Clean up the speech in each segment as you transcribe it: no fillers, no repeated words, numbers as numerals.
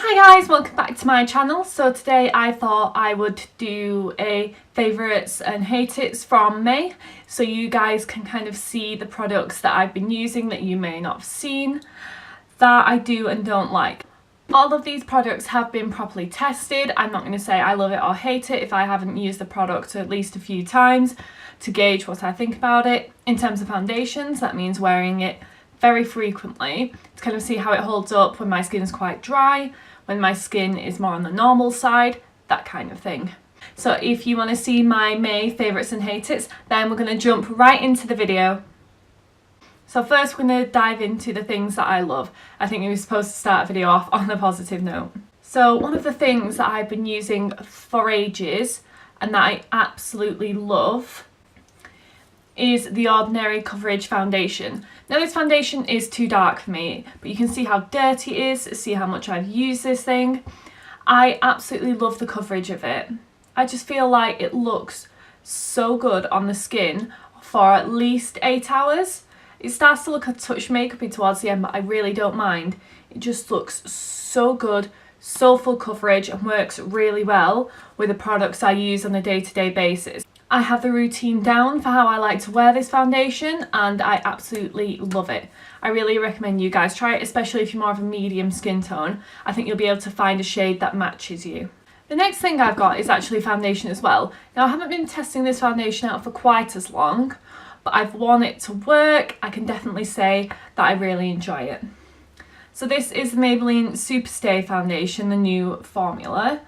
Hi guys, welcome back to my channel. So today I thought I would do a favourites and hate it's from May, so you guys can kind of see the products that I've been using that you may not have seen, that I do and don't like. All of these products have been properly tested. I'm not going to say I love it or hate it if I haven't used the product at least a few times to gauge what I think about it. In terms of foundations, that means wearing it very frequently to kind of see how it holds up when my skin is quite dry, when my skin is more on the normal side, that kind of thing. So if you want to see my May favourites and hate it's, then we're going to jump right into the video. So first we're going to dive into the things that I love. I think we were supposed to start a video off on a positive note. So one of the things that I've been using for ages and that I absolutely love is the Ordinary Coverage Foundation. Now this foundation is too dark for me, but you can see how dirty it is, see how much I've used this thing. I absolutely love the coverage of it. I just feel like it looks so good on the skin for at least 8 hours. It starts to look a touch makeupy towards the end, but I really don't mind. It just looks so good, so full coverage, and works really well with the products I use on a day-to-day basis. I have the routine down for how I like to wear this foundation and I absolutely love it. I really recommend you guys try it, especially if you're more of a medium skin tone. I think you'll be able to find a shade that matches you. The next thing I've got is actually foundation as well. Now I haven't been testing this foundation out for quite as long, but I've worn it to work. I can definitely say that I really enjoy it. So this is the Maybelline Superstay foundation, the new formula.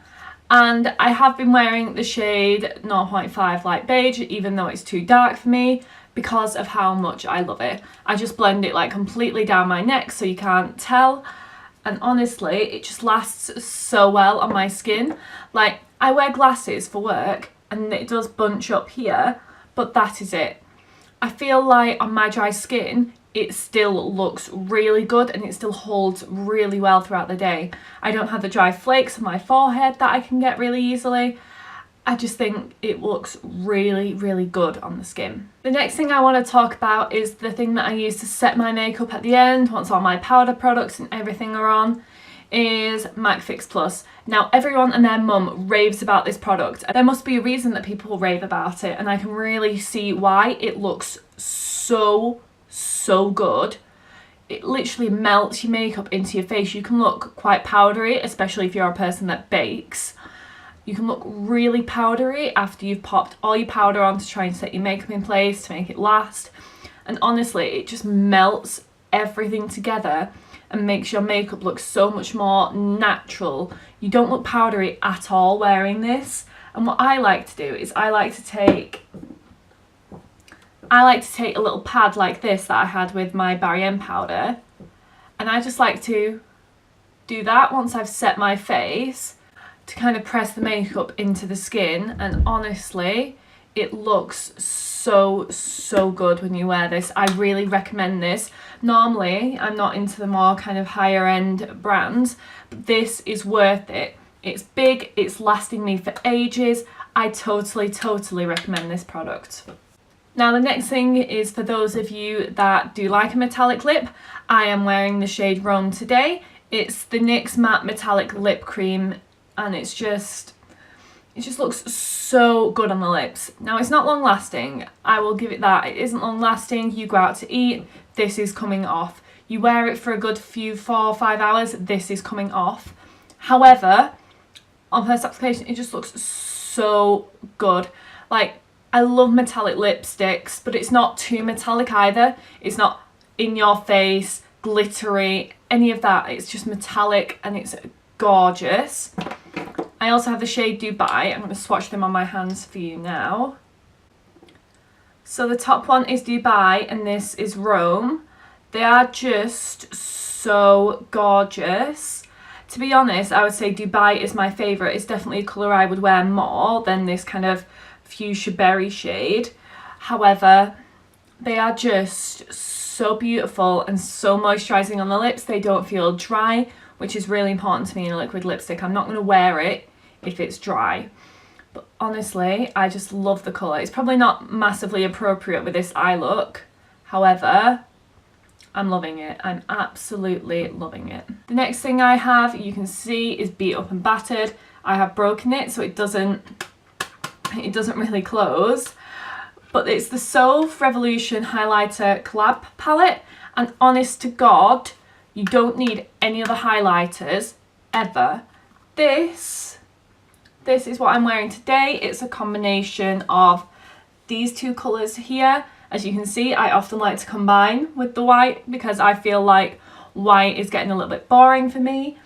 And I have been wearing the shade 0.5 Light Beige, even though it's too dark for me, because of how much I love it. I just blend it like completely down my neck so you can't tell. And honestly, it just lasts so well on my skin. Like, I wear glasses for work and it does bunch up here, but that is it. I feel like on my dry skin, it still looks really good and it still holds really well throughout the day. I don't have the dry flakes on my forehead that I can get really easily. I just think it looks really, really good on the skin. The next thing I want to talk about is the thing that I use to set my makeup at the end, once all my powder products and everything are on, is MAC Fix Plus. Now everyone and their mum raves about this product. There must be a reason that people rave about it, and I can really see why. It looks so good. It literally melts your makeup into your face. You can look quite powdery, especially if you're a person that bakes. You can look really powdery after you've popped all your powder on to try and set your makeup in place to make it last. And honestly, it just melts everything together and makes your makeup look so much more natural. You don't look powdery at all wearing this. And what I like to do is I like to take a little pad like this that I had with my Barry M powder, and I just like to do that once I've set my face to kind of press the makeup into the skin, and honestly it looks so good when you wear this. I really recommend this. Normally I'm not into the more kind of higher end brands, but this is worth it. It's big, it's lasting me for ages. I totally recommend this product. Now the next thing is for those of you that do like a metallic lip. I am wearing the shade Rome today. It's the NYX Matte Metallic Lip Cream, and it just looks so good on the lips. Now it's not long lasting, I will give it that. It isn't long lasting. You go out to eat, this is coming off. You wear it for a good few 4 or 5 hours, this is coming off. However, on first application it just looks so good. Like, I love metallic lipsticks, but it's not too metallic either. It's not in your face, glittery, any of that. It's just metallic and it's gorgeous. I also have the shade Dubai. I'm going to swatch them on my hands for you now. So the top one is Dubai and this is Rome. They are just so gorgeous. To be honest, I would say Dubai is my favourite. It's definitely a colour I would wear more than this kind of fuchsia berry shade. However, they are just so beautiful and so moisturising on the lips. They don't feel dry, which is really important to me in a liquid lipstick. I'm not going to wear it if it's dry. But honestly, I just love the colour. It's probably not massively appropriate with this eye look. However, I'm loving it. I'm absolutely loving it. The next thing I have, you can see, is Beat Up and Battered. I have broken it so it doesn't really close. But it's the Solve Revolution Highlighter Collab palette, and honest to God, you don't need any other highlighters ever. This is what I'm wearing today. It's a combination of these two colours here. As you can see, I often like to combine with the white because I feel like white is getting a little bit boring for me.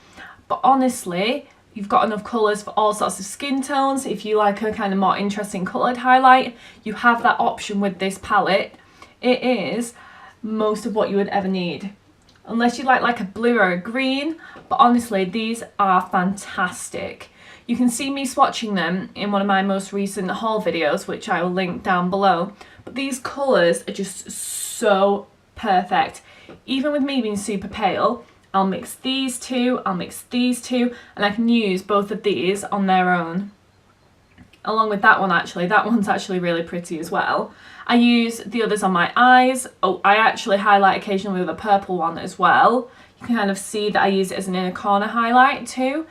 But honestly, you've got enough colours for all sorts of skin tones. If you like a kind of more interesting coloured highlight, you have that option with this palette. It is most of what you would ever need. Unless you like a blue or a green, but honestly, these are fantastic. You can see me swatching them in one of my most recent haul videos, which I will link down below. But these colours are just so perfect. Even with me being super pale, I'll mix these two, and I can use both of these on their own. Along with that one actually, that one's actually really pretty as well. I use the others on my eyes. Oh, I actually highlight occasionally with a purple one as well. You can kind of see that I use it as an inner corner highlight too.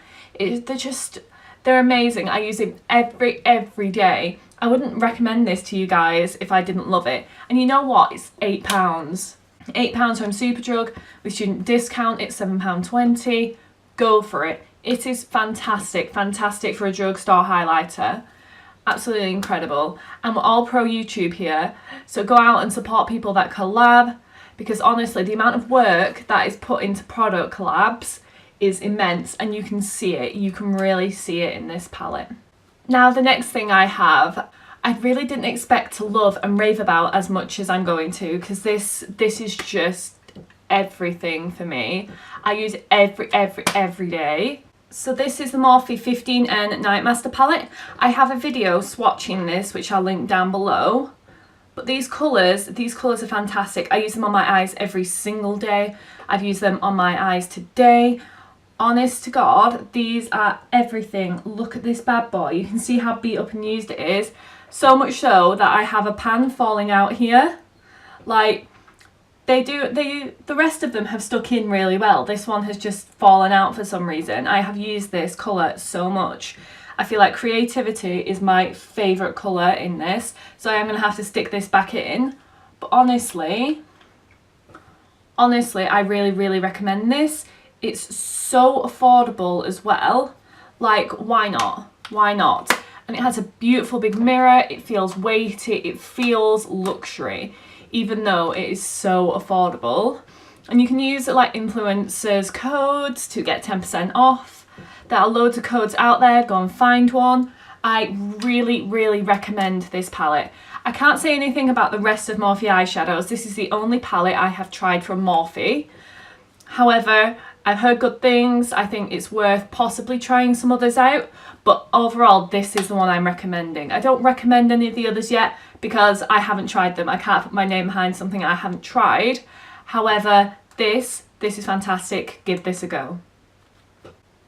They're amazing. I use it every day. I wouldn't recommend this to you guys if I didn't love it. And you know what? It's £8. £8 from Superdrug. With student discount, it's £7.20. Go for it. It is fantastic for a drugstore highlighter. Absolutely incredible. And we're all pro YouTube here, so go out and support people that collab, because honestly, the amount of work that is put into product collabs is immense, and you can see it. You can really see it in this palette. Now, the next thing I have, I really didn't expect to love and rave about as much as I'm going to, because this is just everything for me. I use it every day. So this is the Morphe 15N Nightmaster palette. I have a video swatching this, which I'll link down below. But these colours are fantastic. I use them on my eyes every single day. I've used them on my eyes today. Honest to God, these are everything. Look at this bad boy. You can see how beat up and used it is. So much so that I have a pan falling out here. Like, the rest of them have stuck in really well. This one has just fallen out for some reason. I have used this colour so much. I feel like Creativity is my favourite colour in this, so I'm going to have to stick this back in. But honestly, I really recommend this. It's so affordable as well. Like, why not? Why not? And it has a beautiful big mirror. It feels weighty. It feels luxury, even though it is so affordable. And you can use like influencers codes to get 10% off. There are loads of codes out there. Go and find one. I really recommend this palette. I can't say anything about the rest of Morphe eyeshadows. This is the only palette I have tried from Morphe. However, I've heard good things. I think it's worth possibly trying some others out, but overall this is the one I'm recommending. I don't recommend any of the others yet because I haven't tried them. I can't put my name behind something I haven't tried. However, this is fantastic. Give this a go.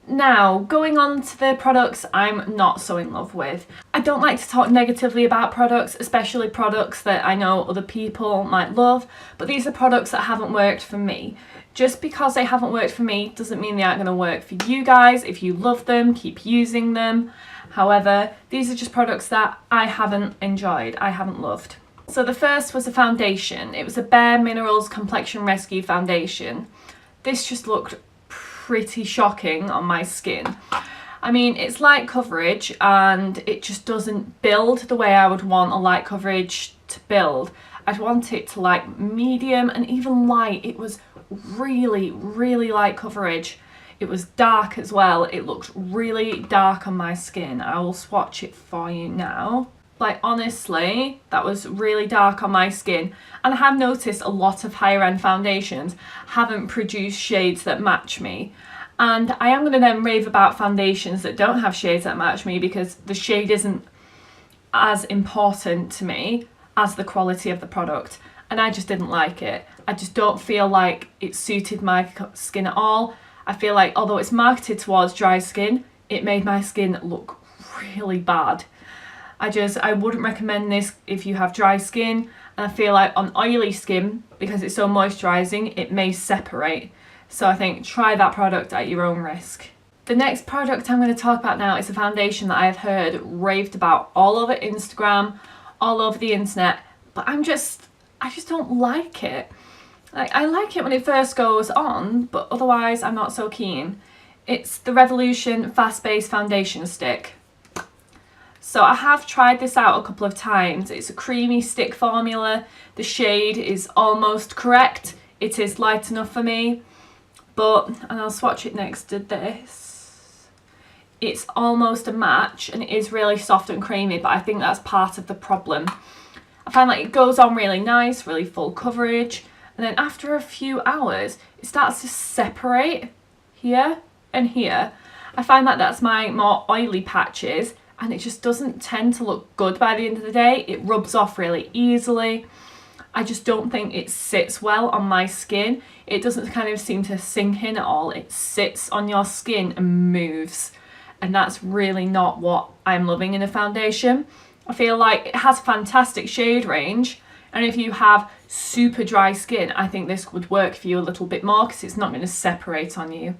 Now, going on to the products I'm not so in love with. I don't like to talk negatively about products, especially products that I know other people might love, but these are products that haven't worked for me. Just because they haven't worked for me doesn't mean they aren't going to work for you guys. If you love them, keep using them. However, these are just products that I haven't enjoyed, I haven't loved. So the first was a foundation. It was a Bare Minerals Complexion Rescue Foundation. This just looked pretty shocking on my skin. I mean, it's light coverage and it just doesn't build the way I would want a light coverage to build. I'd want it to like medium and even light. It was really light coverage. It was dark as well. It looked really dark on my skin. I will swatch it for you now. Like, honestly, that was really dark on my skin. And I have noticed a lot of higher end foundations haven't produced shades that match me. And I am going to then rave about foundations that don't have shades that match me, because the shade isn't as important to me as the quality of the product. And I just didn't like it. I just don't feel like it suited my skin at all. I feel like although it's marketed towards dry skin, it made my skin look really bad. I wouldn't recommend this if you have dry skin. And I feel like on oily skin, because it's so moisturising, it may separate. So I think try that product at your own risk. The next product I'm going to talk about now is a foundation that I have heard raved about all over Instagram, all over the internet, but I just don't like it. Like, I like it when it first goes on, but otherwise I'm not so keen. It's the Revolution Fast Base Foundation Stick. So I have tried this out a couple of times. It's a creamy stick formula. The shade is almost correct. It is light enough for me, and I'll swatch it next to this. It's almost a match and it is really soft and creamy, but I think that's part of the problem. I find like it goes on really nice, really full coverage, and then after a few hours it starts to separate here and here. I find that that's my more oily patches, and it just doesn't tend to look good by the end of the day. It rubs off really easily. I just don't think it sits well on my skin. It doesn't kind of seem to sink in at all. It sits on your skin and moves, and that's really not what I'm loving in a foundation. I feel like it has fantastic shade range, and if you have super dry skin, I think this would work for you a little bit more because it's not going to separate on you.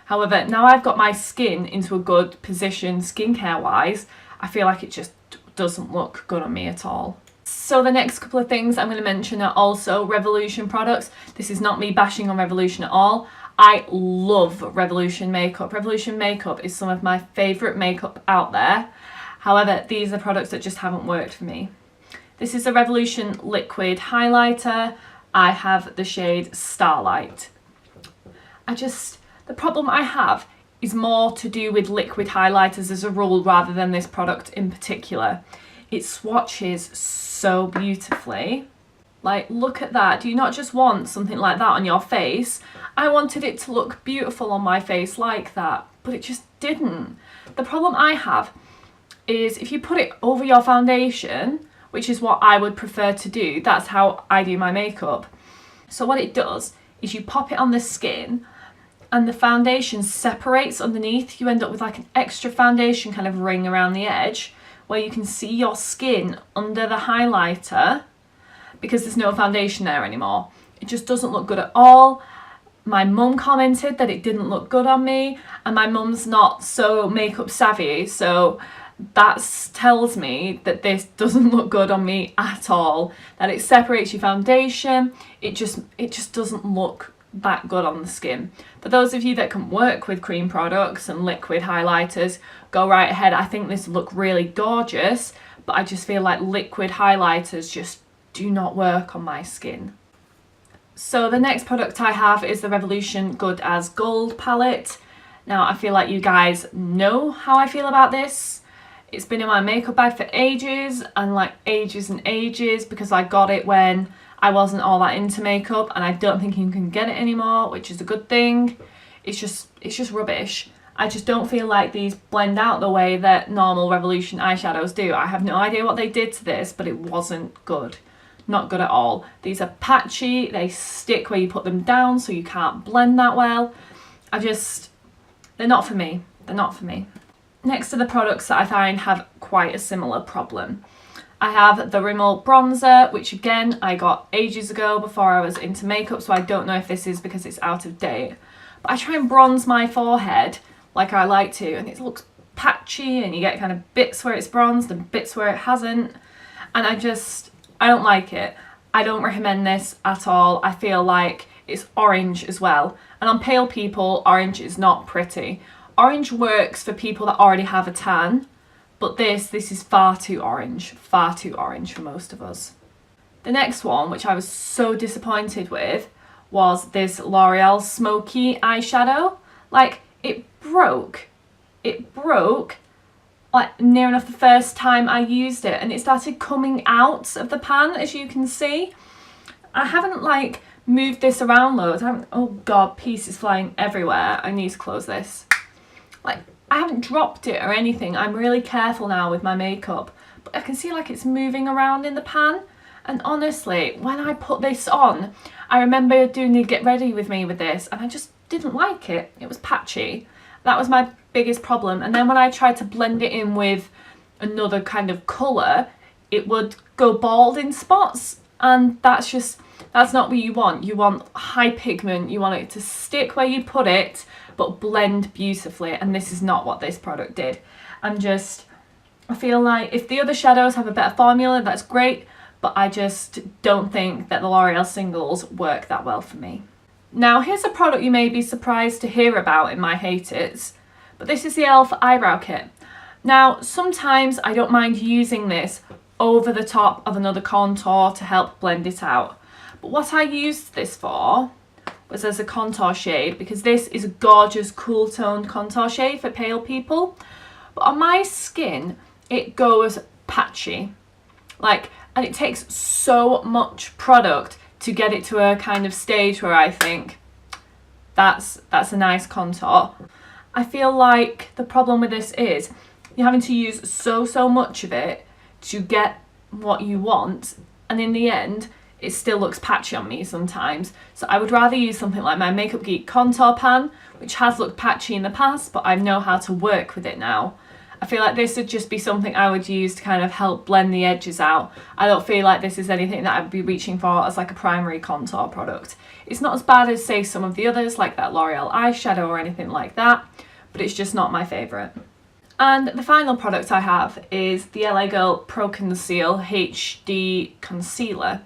However, now I've got my skin into a good position skincare wise, I feel like it just doesn't look good on me at all. So the next couple of things I'm going to mention are also Revolution products. This is not me bashing on Revolution at all. I love Revolution makeup. Revolution makeup is some of my favourite makeup out there. However, these are products that just haven't worked for me. This is a Revolution liquid highlighter. I have the shade Starlight. The problem I have is more to do with liquid highlighters as a rule rather than this product in particular. It swatches so beautifully. Like, look at that. Do you not just want something like that on your face? I wanted it to look beautiful on my face like that, but it just didn't. The problem I have is if you put it over your foundation, which is what I would prefer to do, that's how I do my makeup. So what it does is you pop it on the skin and the foundation separates underneath. You end up with like an extra foundation kind of ring around the edge where you can see your skin under the highlighter because there's no foundation there anymore. It just doesn't look good at all. My mum commented that it didn't look good on me, and my mum's not so makeup savvy, so that tells me that this doesn't look good on me at all, that it separates your foundation. It just doesn't look that good on the skin. For those of you that can work with cream products and liquid highlighters, go right ahead. I think this look really gorgeous, but I just feel like liquid highlighters just do not work on my skin. So the next product I have is the Revolution Good as Gold palette. Now I feel like you guys know how I feel about this. It's been in my makeup bag for ages and ages because I got it when I wasn't all that into makeup, and I don't think you can get it anymore, which is a good thing. It's just rubbish. I just don't feel like these blend out the way that normal Revolution eyeshadows do. I have no idea what they did to this, but it wasn't good. Not good at all. These are patchy, they stick where you put them down so you can't blend that well. They're not for me. They're not for me. Next are the products that I find have quite a similar problem. I have the Rimmel bronzer, which again I got ages ago before I was into makeup, so I don't know if this is because it's out of date. But I try and bronze my forehead like I like to, and it looks patchy, and you get kind of bits where it's bronzed and bits where it hasn't, and I don't like it. I don't recommend this at all. I feel like it's orange as well, and on pale people, orange is not pretty. Orange works for people that already have a tan, but this is far too orange for most of us. The next one, which I was so disappointed with, was this L'Oreal Smoky eyeshadow. Like, it broke like near enough the first time I used it, and it started coming out of the pan, as you can see. I haven't like moved this around loads. Oh god, pieces flying everywhere. I need to close this. Like, I haven't dropped it or anything. I'm really careful now with my makeup, but I can see like it's moving around in the pan. And honestly, when I put this on, I remember doing the get ready with me with this, and I just didn't like it. It was patchy. That was my biggest problem. And then when I tried to blend it in with another kind of colour, it would go bald in spots, and that's just, That's not what you want. You want high pigment, you want it to stick where you put it, but blend beautifully, and this is not what this product did. I feel like if the other shadows have a better formula, that's great, but I just don't think that the L'Oreal singles work that well for me. Now, here's a product you may be surprised to hear about in my Hate It's, but this is the e.l.f. Eyebrow Kit. Now, sometimes I don't mind using this over the top of another contour to help blend it out. But what I used this for was as a contour shade, because this is a gorgeous cool toned contour shade for pale people. But on my skin, it goes patchy. And it takes so much product to get it to a kind of stage where I think that's a nice contour. I feel like the problem with this is you're having to use so much of it to get what you want, and in the end it still looks patchy on me sometimes. So I would rather use something like my Makeup Geek contour pan, which has looked patchy in the past, but I know how to work with it now. I feel like this would just be something I would use to kind of help blend the edges out. I don't feel like this is anything that I'd be reaching for as like a primary contour product. It's not as bad as, say, some of the others, like that L'Oreal eyeshadow or anything like that, but it's just not my favourite. And the final product I have is the LA Girl Pro Conceal HD Concealer.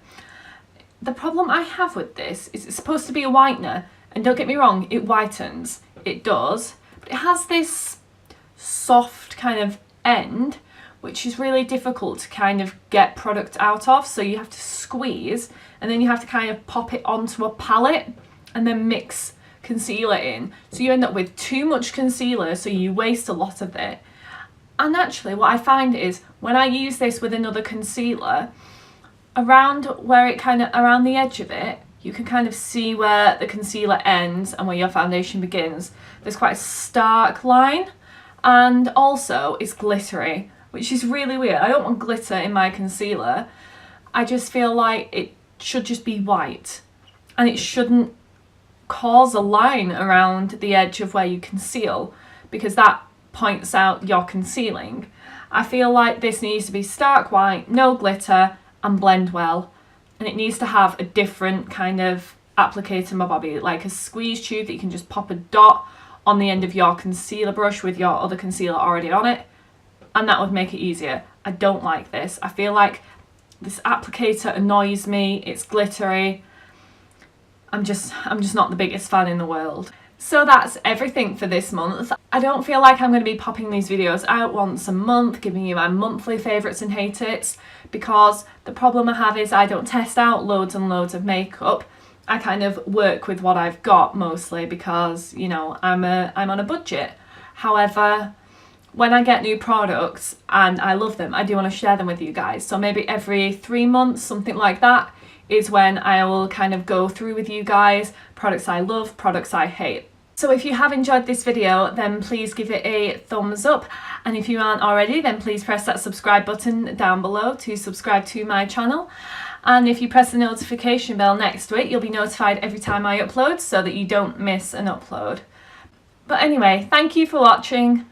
The problem I have with this is it's supposed to be a whitener, and don't get me wrong, it whitens. It does, but it has this soft kind of end, which is really difficult to kind of get product out of. So you have to squeeze, and then you have to kind of pop it onto a palette and then mix concealer in. So you end up with too much concealer, so you waste a lot of it. And actually what I find is when I use this with another concealer, around the edge of it, you can kind of see where the concealer ends and where your foundation begins. There's quite a stark line, and also it's glittery, which is really weird. I don't want glitter in my concealer. I just feel like it should just be white, and it shouldn't cause a line around the edge of where you conceal, because that points out you're concealing. I feel like this needs to be stark white, no glitter, and blend well. And it needs to have a different kind of applicator in my body, like a squeeze tube that you can just pop a dot on the end of your concealer brush with your other concealer already on it, and that would make it easier. I don't like this. I feel like this applicator annoys me. It's glittery. I'm just not the biggest fan in the world. So that's everything for this month. I don't feel like I'm going to be popping these videos out once a month, giving you my monthly favourites and hate it's, because the problem I have is I don't test out loads and loads of makeup. I kind of work with what I've got mostly because, you know, I'm on a budget. However, when I get new products and I love them, I do want to share them with you guys. So maybe every 3 months, something like that, is when I will kind of go through with you guys products I love, products I hate. So if you have enjoyed this video, then please give it a thumbs up, and if you aren't already, then please press that subscribe button down below to subscribe to my channel. And if you press the notification bell next to it, you'll be notified every time I upload so that you don't miss an upload. But anyway, thank you for watching.